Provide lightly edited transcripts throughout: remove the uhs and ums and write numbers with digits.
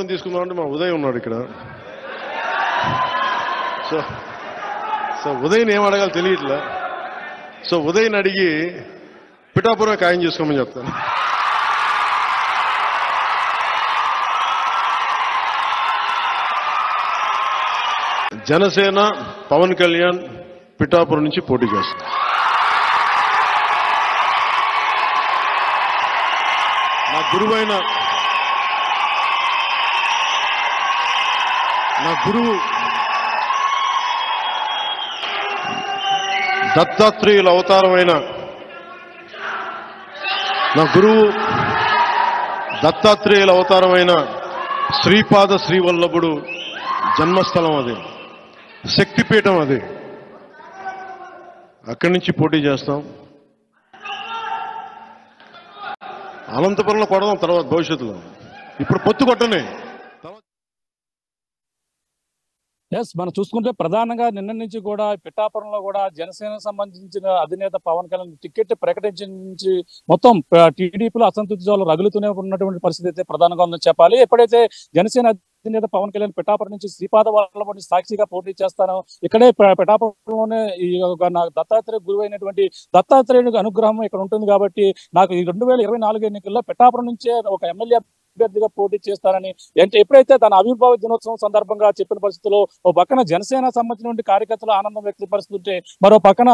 నిర్ణయం తీసుకుందాం అంటే మా ఉదయ్ ఉన్నాడు ఇక్కడ. సో ఉదయ్ని ఏం అడగాలి తెలియట్లే. సో ఉదయ్ని అడిగి పిఠాపురం ఖాయం చేసుకోమని చెప్తాను. జనసేన పవన్ కళ్యాణ్ పిఠాపురం నుంచి పోటీ చేస్తారు. నా గురువు దత్తాత్రేయుల అవతారమైన శ్రీపాద శ్రీవల్లభుడు జన్మస్థలం అది, శక్తిపీఠం అది. అక్కడి నుంచి పోటీ చేస్తాం. అనంతపురంలో కొడదాం తర్వాత భవిష్యత్తులో. ఇప్పుడు పొత్తు కొట్టనే. మనం చూసుకుంటే ప్రధానంగా నిన్న నుంచి కూడా పిఠాపురంలో కూడా జనసేన సంబంధించిన అధినేత పవన్ కళ్యాణ్ టికెట్ ప్రకటించి మొత్తం టీడీపీలో అసంతృప్తి జ్వాలలు రగులుతూనే ఉన్నటువంటి పరిస్థితి అయితే ప్రధానంగా ఉందని చెప్పాలి. ఎప్పుడైతే జనసేన అధినేత పవన్ కళ్యాణ్ పిఠాపురం నుంచి శ్రీపాద వల్లభుని సాక్షిగా పోటీ చేస్తాను, ఇక్కడే పిఠాపురంలోనే నాకు దత్తాత్రేయ గురువు అయినటువంటి దత్తాత్రేయునికి అనుగ్రహం ఇక్కడ ఉంటుంది కాబట్టి నాకు ఈ 2024 ఎన్నికల్లో పిఠాపురం నుంచే ఒక ఎమ్మెల్యే అభ్యర్థిగా పోటీ చేస్తారని ఎప్పుడైతే తన ఆవిర్భావ దినోత్సవం సందర్భంగా చెప్పిన పరిస్థితుల్లో ఓ పక్కన జనసేన సంబంధించిన కార్యకర్తలు ఆనందం వ్యక్తపరుస్తుంటే మరో పక్కన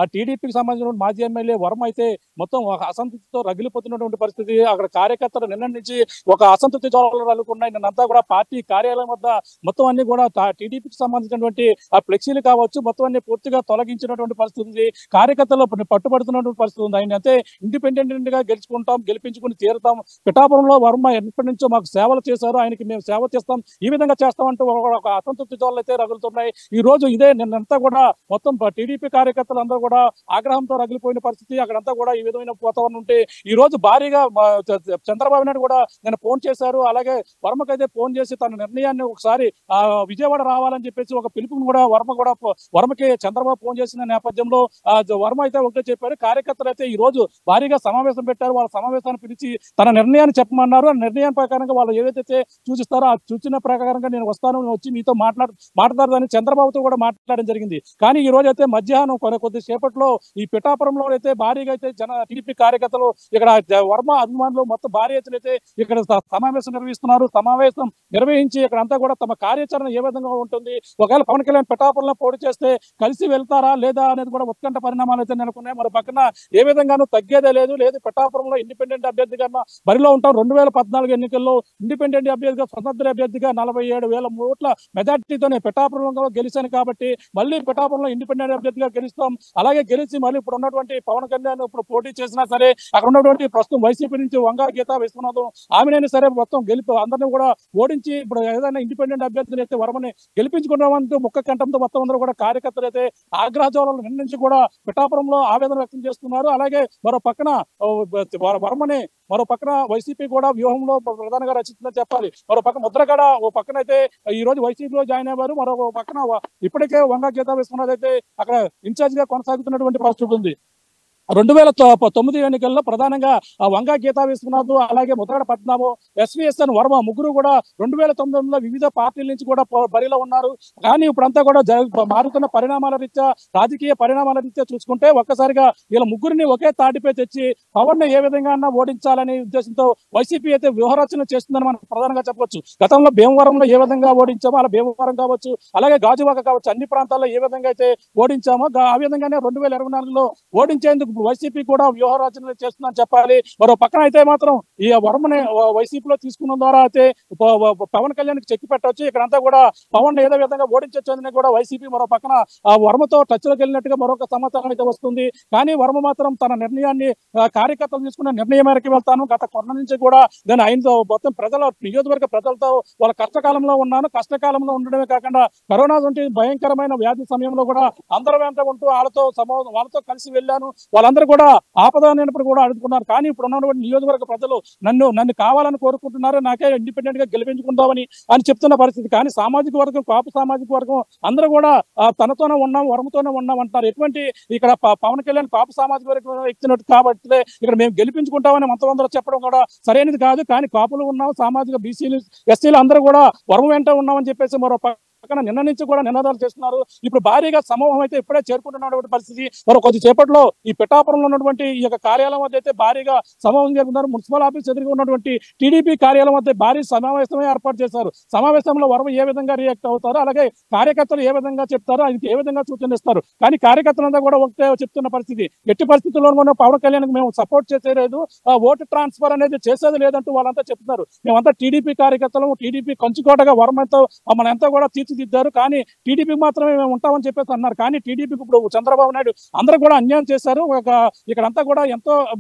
ఆ టీడీపీకి సంబంధించిన మాజీ ఎమ్మెల్యే వర్మ అయితే మొత్తం ఒక అసంతృప్తితో రగిలిపోతున్నటువంటి పరిస్థితి. అక్కడ కార్యకర్తలు నిన్న నుంచి ఒక అసంతృప్తి జ్వాలలు రగులుకున్నాయి. నిన్నంతా కూడా పార్టీ కార్యాలయం వద్ద మొత్తం అన్ని కూడా టీడీపీకి సంబంధించినటువంటి ఆ ఫ్లెక్సీలు కావచ్చు మొత్తం అన్ని పూర్తిగా తొలగించినటువంటి పరిస్థితి ఉంది. కార్యకర్తలు పట్టుబడుతున్నటువంటి పరిస్థితి ఉంది. ఆయన అయితే ఇండిపెండెంట్ గా గెలిపించుకుని తీరుతాం, పిఠాపురంలో వర్మ ఎప్పటి నుంచో మాకు సేవలు చేశారు, ఆయనకి మేము సేవ చేస్తాం, ఈ విధంగా చేస్తామంటూ ఒక అసంతృప్తి జ్వాలలు అయితే రగులుతున్నాయి. ఈ రోజు ఇదే నిన్నంతా కూడా మొత్తం టీడీపీ కార్యకర్తలు అందరూ కూడా ఆగ్రహంతో రగిలిపోయిన పరిస్థితి. అక్కడంతా కూడా ఈ విధమైన వాతావరణం ఉంటే ఈ రోజు భారీగా చంద్రబాబు నాయుడు కూడా నేను ఫోన్ చేశారు. అలాగే వర్మకైతే ఫోన్ చేసి తన నిర్ణయాన్ని ఒకసారి విజయవాడ రావాలని చెప్పేసి ఒక పిలుపుని కూడా వర్మకి చంద్రబాబు ఫోన్ చేసిన నేపథ్యంలో వర్మ అయితే ఒకటే చెప్పారు. కార్యకర్తలు అయితే ఈ రోజు భారీగా సమావేశం పెట్టారు. వాళ్ళ సమావేశాన్ని పిలిచి తన నిర్ణయాన్ని చెప్పమన్నారు. ఆ నిర్ణయం ప్రకారంగా వాళ్ళు ఏదైతే సూచిస్తారో ఆ సూచన ప్రకారంగా నేను వస్తాను, వచ్చి మీతో మాట్లాడదాన్ని చంద్రబాబుతో కూడా మాట్లాడడం జరిగింది. కానీ ఈ రోజు అయితే మధ్యాహ్నం కొద్దిసేపట్లో ఈ పిఠాపురంలో అయితే భారీగా అయితే టీడీపీ కార్యకర్తలు ఇక్కడ వర్మ అభిమానులు మొత్తం భారీ ఎత్తున అయితే ఇక్కడ సమావేశం నిర్వహిస్తున్నారు. సమావేశం నిర్వహించి ఇక్కడ అంతా కూడా తమ కార్యాచరణ ఏ విధంగా ఉంటుంది, ఒకవేళ పవన్ కళ్యాణ్ పిఠాపురంలో పోటీ చేస్తే కలిసి వెళ్తారా లేదా అనేది కూడా ఉత్కంఠ పరిణామాలు అయితే నెలకొన్నాయి. మరి పక్కన ఏ విధంగానూ తగ్గేదే లేదు పిఠాపురంలో ఇండిపెండెంట్ అభ్యర్థిగా బరిలో ఉంటాం. 2014 ఎన్నికల్లో ఇండిపెండెంట్ అభ్యర్థిగా స్వతంత్ర అభ్యర్థిగా 47,000 ఓట్ల మెజార్టీతోనే పిఠాపురంలో గెలిచాను కాబట్టి మళ్ళీ పిఠాపురంలో ఇండిపెండెంట్ అభ్యర్థిగా గెలుస్తాం. అలాగే గెలిచి మళ్ళీ ఇప్పుడు ఉన్నటువంటి పవన్ కళ్యాణ్ ఇప్పుడు పోటీ చేసినా సరే అక్కడ ఉన్నటువంటి ప్రస్తుతం వైసీపీ నుంచి వంగా గీతా విశ్వనాథం ఆమెనైనా సరే మొత్తం అందరినీ కూడా ఓడించి ఇప్పుడు ఏదైనా ఇండిపెండెంట్ అభ్యర్థిని అయితే వర్మని గెలిపించుకున్నామంటూ ముక్క కంఠంతో మొత్తం అందరూ కూడా కార్యకర్తలు అయితే ఆగ్రహజ్వాలలు నిన్న నుంచి కూడా పిఠాపురంలో ఆవేదన వ్యక్తం చేస్తున్నారు. అలాగే మరో పక్కన వైసీపీ కూడా వ్యూహంలో ప్రధానంగా రచిస్తుందని చెప్పాలి. మరో పక్కన ముద్రగడ ఓ పక్కన అయితే ఈ రోజు వైసీపీలో జాయిన్ అయ్యారు. మరో పక్కన ఇప్పటికే వంగా గీతా విశ్వనాథ్ అయితే అక్కడ ఇన్ఛార్జ్ గా కొనసాగుతున్నటువంటి పరిస్థితి ఉంది. 2009 ఎన్నికల్లో ప్రధానంగా వంగా గీతా విశ్వనాథ్ అలాగే ముద్రగడ పద్మనాభం, ఎస్విఎస్ఎన్ వర్మ ముగ్గురు కూడా 2019లో వివిధ పార్టీల నుంచి కూడా బరిలో ఉన్నారు. కానీ ఇప్పుడంతా కూడా మారుతున్న రాజకీయ పరిణామాల రీత్యా చూసుకుంటే ఒక్కసారిగా వీళ్ళ ముగ్గురిని ఒకే తాటిపై తెచ్చి పవన్ ని ఏ విధంగా ఓడించాలనే ఉద్దేశంతో వైసీపీ అయితే వ్యూహరచన చేస్తుందని మనం ప్రధానంగా చెప్పవచ్చు. గతంలో భీమవరంలో ఏ విధంగా ఓడించామో అలా భీమవరం కావచ్చు, అలాగే గాజువాక కావచ్చు, అన్ని ప్రాంతాల్లో ఏ విధంగా అయితే ఓడించామో ఆ విధంగానే 2024లో ఓడించేందుకు వైసీపీ కూడా వ్యూహ రచనలు చేస్తుందని చెప్పాలి. మరో పక్కన అయితే మాత్రం ఈ వర్మని వైసీపీలో తీసుకున్న ద్వారా అయితే పవన్ కళ్యాణ్ కి చెక్కి పెట్టవచ్చు. ఇక్కడంతా కూడా పవన్ ఏదో విధంగా ఓడించొచ్చు అని కూడా వైసీపీ మరో పక్కన ఆ వర్మతో టచ్ లోకి వెళ్ళినట్టుగా మరొక సమాచారం అయితే వస్తుంది. కానీ వర్మ మాత్రం తన నిర్ణయాన్ని కార్యకర్తలు తీసుకున్న నిర్ణయం మేరకు వెళ్తాను, గత కొన్న నుంచి కూడా నేను ఆయనతో మొత్తం నియోజకవర్గ ప్రజలతో వాళ్ళ కష్టకాలంలో ఉన్నాను, కష్టకాలంలో ఉండడమే కాకుండా కరోనా వంటి భయంకరమైన వ్యాధి సమయంలో కూడా అందరి వెంట ఉంటూ వాళ్ళతో కలిసి వెళ్ళాను, వాళ్ళ వాళ్ళందరూ కూడా ఆపద అనేప్పుడు కూడా అడుగుతున్నారు. కానీ ఇప్పుడు ఉన్నటువంటి నియోజకవర్గ ప్రజలు నన్ను కావాలని కోరుకుంటున్నారు, నాకే ఇండిపెండెంట్ గా గెలిపించుకుందామని అని చెప్తున్న పరిస్థితి. కానీ సామాజిక వర్గం, కాపు సామాజిక వర్గం అందరూ కూడా తనతోనే ఉన్నాం, వరమతోనే ఉన్నాం అంటారు. ఎటువంటి ఇక్కడ పవన్ కళ్యాణ్ కాపు సామాజిక వర్గం వ్యక్తినట్టు కాబట్టి ఇక్కడ మేము గెలిపించుకుంటామని మంత్రులందరూ చెప్పడం కూడా సరైనది కాదు. కానీ కాపులు ఉన్నాం, సామాజిక బీసీలు, ఎస్సీలు అందరూ కూడా వరం వెంట ఉన్నామని చెప్పేసి మరో పక్కన నిన్న నుంచి కూడా నినాదాలు చేస్తున్నారు. ఇప్పుడు భారీగా సమూహం అయితే ఇప్పుడే చేరుకుంటున్నటువంటి పరిస్థితి. మరో కొద్దిసేపట్లో ఈ పిఠాపురంలో ఉన్నటువంటి ఈ యొక్క కార్యాలయం వద్ద అయితే భారీగా సమూహం జరుగుతున్నారు. మున్సిపల్ ఆఫీస్ ఎదురుగా ఉన్నటువంటి టీడీపీ కార్యాలయం వద్ద భారీ సమావేశమే ఏర్పాటు చేశారు. సమావేశంలో వరం ఏ విధంగా రియాక్ట్ అవుతారు, అలాగే కార్యకర్తలు ఏ విధంగా చెప్తారో అది ఏ విధంగా సూచనిస్తారు. కానీ కార్యకర్తలంతా కూడా ఒకటే చెప్తున్న పరిస్థితి, ఎట్టి పరిస్థితుల్లో పవన్ కళ్యాణ్ మేము సపోర్ట్ చేసేది, ఓటు ట్రాన్స్ఫర్ అనేది చేసేది లేదంటూ వాళ్ళంతా చెప్తున్నారు. మేమంతా టీడీపీ కార్యకర్తలు, టీడీపీ కంచుకోటగా వరమంతా మనంతా కూడా తీర్చిదిద్దారు, కానీ టీడీపీ మాత్రమే మేము ఉంటామని చెప్పేసి అన్నారు. కానీ టీడీపీకి ఇప్పుడు చంద్రబాబు నాయుడు అందరూ కూడా అన్యాయం చేశారు. ఇక్కడంతా కూడా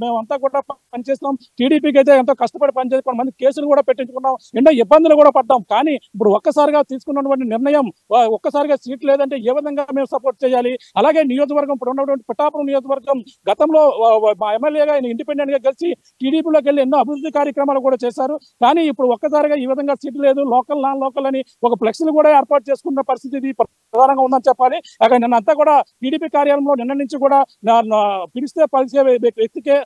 మేమంతా కూడా పనిచేస్తాం, టీడీపీకి అయితే ఎంతో కష్టపడి పనిచేసి కొంతమంది కేసులు కూడా పెట్టించుకున్నాం, ఎన్నో ఇబ్బందులు కూడా పడ్డాం. కానీ ఇప్పుడు ఒక్కసారిగా తీసుకున్నటువంటి నిర్ణయం, ఒక్కసారిగా సీట్ లేదంటే ఏ విధంగా మేము సపోర్ట్ చేయాలి? అలాగే నియోజకవర్గం ఇప్పుడు ఉన్నటువంటి పిఠాపురం నియోజకవర్గం గతంలో మా ఎమ్మెల్యేగా ఇండిపెండెంట్ గా గెలిచి టీడీపీలోకి వెళ్ళి ఎన్నో అభివృద్ధి కార్యక్రమాలు కూడా చేశారు. కానీ ఇప్పుడు ఒక్కసారిగా ఈ విధంగా సీట్ లేదు, లోకల్ నాన్ లోకల్ అని ఒక ఫ్లెక్సీలు కూడా ఏర్పాటు చేసుకున్న పరిస్థితి ఇది ప్రధానంగా ఉందని చెప్పాలి. అక్కడ నిన్నంతా కూడా టీడీపీ కార్యాలయంలో నిన్న నుంచి కూడా పిలిస్తే పలిసే వ్యక్తికే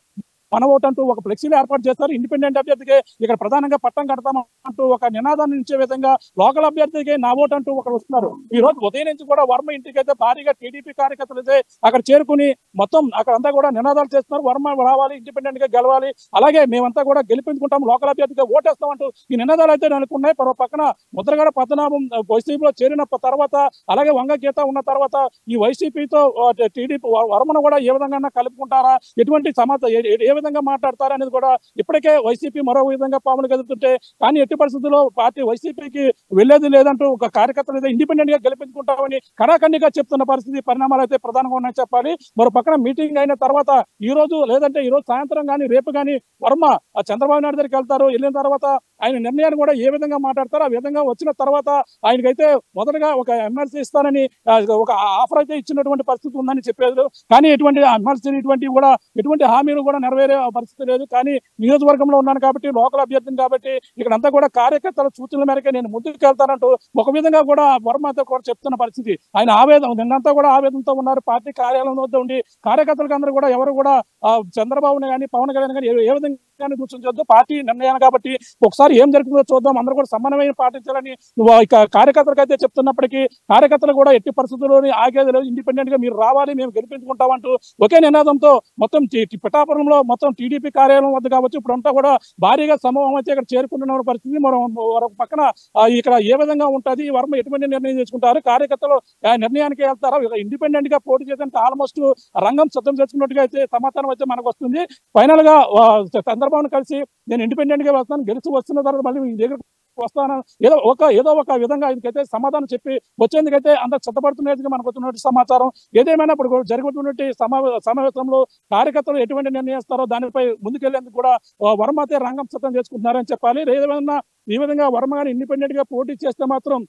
మన ఓటు అంటూ ఒక ఫ్లెక్సీలు ఏర్పాటు చేస్తారు. ఇండిపెండెంట్ అభ్యర్థికి ఇక్కడ ప్రధానంగా పట్టం కడతామంటూ ఒక నినాదాన్ని ఇచ్చే విధంగా లోకల్ అభ్యర్థికి నా ఓటు అంటూ ఒకరు వస్తున్నారు. ఈ రోజు ఉదయం నుంచి కూడా వర్మ ఇంటికి అయితే భారీగా టీడీపీ కార్యకర్తలు అయితే అక్కడ చేరుకుని మొత్తం అక్కడంతా కూడా నినాదాలు చేస్తున్నారు. వర్మ రావాలి, ఇండిపెండెంట్ గా గెలవాలి, అలాగే మేమంతా కూడా గెలిపించుకుంటాం, లోకల్ అభ్యర్థిగా ఓటేస్తామంటూ ఈ నినాదాలు అయితే అనుకున్నాయి. పక్కన ముద్రగడ పద్మనాభం వైసీపీలో చేరిన తర్వాత, అలాగే వంగ గీత ఉన్న తర్వాత ఈ వైసీపీతో టీడీపీ వర్మను కూడా ఏ విధంగా కలుపుకుంటారా, ఎటువంటి సమాచారం విధంగా మాట్లాడతారు అనేది కూడా ఇప్పటికే వైసీపీ మరో విధంగా పాములు కదుపుతుంటే, కానీ ఎట్టి పరిస్థితుల్లో పార్టీ వైసీపీకి వెళ్లేది లేదంటూ ఒక కార్యకర్తలు ఇండిపెండెంట్ గా గెలిపించుకుంటామని కడాఖండిగా చెప్తున్న పరిస్థితి, పరిణామాలు అయితే ప్రధానంగా ఉన్నాయని చెప్పాలి. మరో పక్కన మీటింగ్ అయిన తర్వాత ఈ రోజు లేదంటే ఈ రోజు సాయంత్రం కానీ రేపు కానీ వర్మ చంద్రబాబు నాయుడు దగ్గరికి వెళ్తారు. వెళ్ళిన తర్వాత ఆయన నిర్ణయాన్ని కూడా ఏ విధంగా మాట్లాడతారు, ఆ విధంగా వచ్చిన తర్వాత ఆయనకైతే మొదటగా ఒక ఎమ్మెల్సీ ఇస్తానని ఒక ఆఫర్ అయితే ఇచ్చినటువంటి పరిస్థితి ఉందని చెప్పేది. కానీ ఎటువంటి ఎమ్మెల్సీ ఎటువంటి హామీలు కూడా నెరవేరే పరిస్థితి లేదు. కానీ నియోజకవర్గంలో ఉన్నాను కాబట్టి, లోకల్ అభ్యర్థిని కాబట్టి ఇక్కడంతా కూడా కార్యకర్తల సూచనల మేరకే నేను ముందుకు వెళ్తానంటూ ఒక విధంగా కూడా వర్మతో కూడా చెప్తున్న పరిస్థితి. ఆయన ఆవేదన నిన్నంతా కూడా ఆవేదనతో ఉన్నారు. పార్టీ కార్యాలయం వద్ద ఉండి కార్యకర్తలకు అందరూ కూడా ఎవరు కూడా చంద్రబాబుని కానీ పవన్ కళ్యాణ్ కానీ ఏ విధంగా సూచించొద్దు, పార్టీ నిర్ణయాన్ని కాబట్టి ఒకసారి ఏం జరుగుతుందో చూద్దాం, అందరూ కూడా సమన్వయం పాటించాలని కార్యకర్తలకు అయితే చెప్తున్నప్పటికీ కార్యకర్తలు కూడా ఎట్టి పరిస్థితుల్లోని ఆగేది లేదు, ఇండిపెండెంట్ గా మీరు రావాలి, మేము గెలిపించుకుంటామంటూ ఒకే నినాదంతో మొత్తం పిఠాపురంలో మొత్తం టీడీపీ కార్యాలయం వద్ద కావచ్చు ఇప్పుడంతా కూడా భారీగా సమూహం అయితే ఇక్కడ చేరుకుంటున్న పరిస్థితి. మరో పక్కన ఇక్కడ ఏ విధంగా ఉంటుంది, వర్మ ఎటువంటి నిర్ణయం చేసుకుంటారు, కార్యకర్తలు నిర్ణయానికి వెళ్తారా, ఇండిపెండెంట్ గా పోటీ చేసేందుకు ఆల్మోస్ట్ రంగం సిద్ధం చేసుకున్నట్టుగా అయితే సమాచారం అయితే మనకు వస్తుంది. ఫైనల్ గా చంద్రబాబును కలిసి నేను ఇండిపెండెంట్ గా వస్తాను, గెలిచి వస్తున్న తర్వాత మళ్ళీ మీ దగ్గర వస్తాను, ఏదో ఒక విధంగా ఆయనకైతే సమాధానం చెప్పి వచ్చేందుకైతే అంత సిద్ధపడుతున్నట్టుగా మనకు వస్తున్నట్టు సమాచారం. ఏదేమైనా ఇప్పుడు జరుగుతున్నటువంటి సమావేశంలో కార్యకర్తలు ఎటువంటి నిర్ణయిస్తారో దానిపై ముందుకెళ్లేందుకు కూడా వర్మ అయితే రంగం సిద్ధం చేసుకుంటున్నారని చెప్పాలి. ఏదేమైనా ఈ విధంగా వర్మ గాని ఇండిపెండెంట్ గా పోటీ చేస్తే మాత్రం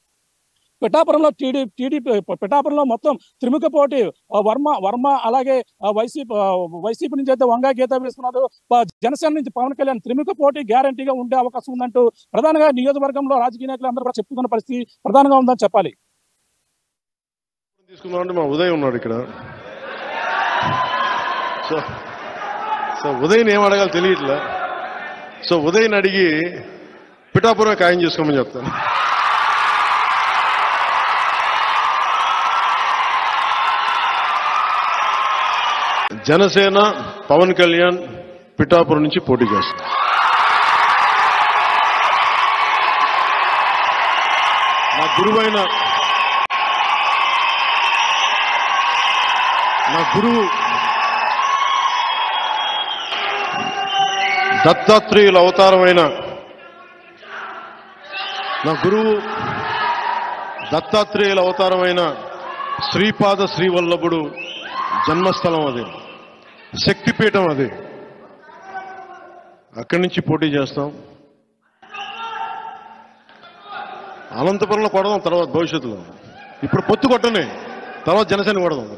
పిఠాపురంలో మొత్తం త్రిముఖ పోటీ వర్మ అలాగే వైసీపీ నుంచి అయితే వంగా గీత వేసుకున్నారు, జనసేన నుంచి పవన్ కళ్యాణ్ త్రిముఖ పోటీ గ్యారంటీగా ఉండే అవకాశం ఉందంటూ ప్రధానంగా నియోజకవర్గంలో రాజకీయ నాయకులు అందరూ కూడా చెప్పుకున్న పరిస్థితి ప్రధానంగా ఉందని చెప్పాలి. తీసుకుందామంటే మా ఉదయ్ ఉన్నాడు ఇక్కడ. సో ఉదయ్ని ఏం అడగాలి తెలియట్లే. సో ఉదయ్ని అడిగి పిఠాపురం ఖాయం చేసుకోమని చెప్తాను. జనసేన పవన్ కళ్యాణ్ పిఠాపురం నుంచి పోటీ చేస్తారు. నా గురువు దత్తాత్రేయుల అవతారమైన శ్రీపాద శ్రీవల్లభుడు జన్మస్థలం అది, శక్తిపీఠం అది. అక్కడి నుంచి పోటీ చేస్తాం. అనంతపురంలో కొడదాం తర్వాత భవిష్యత్తులో. ఇప్పుడు పొత్తు కొట్టనే, తర్వాత జనసేన కొడదాం.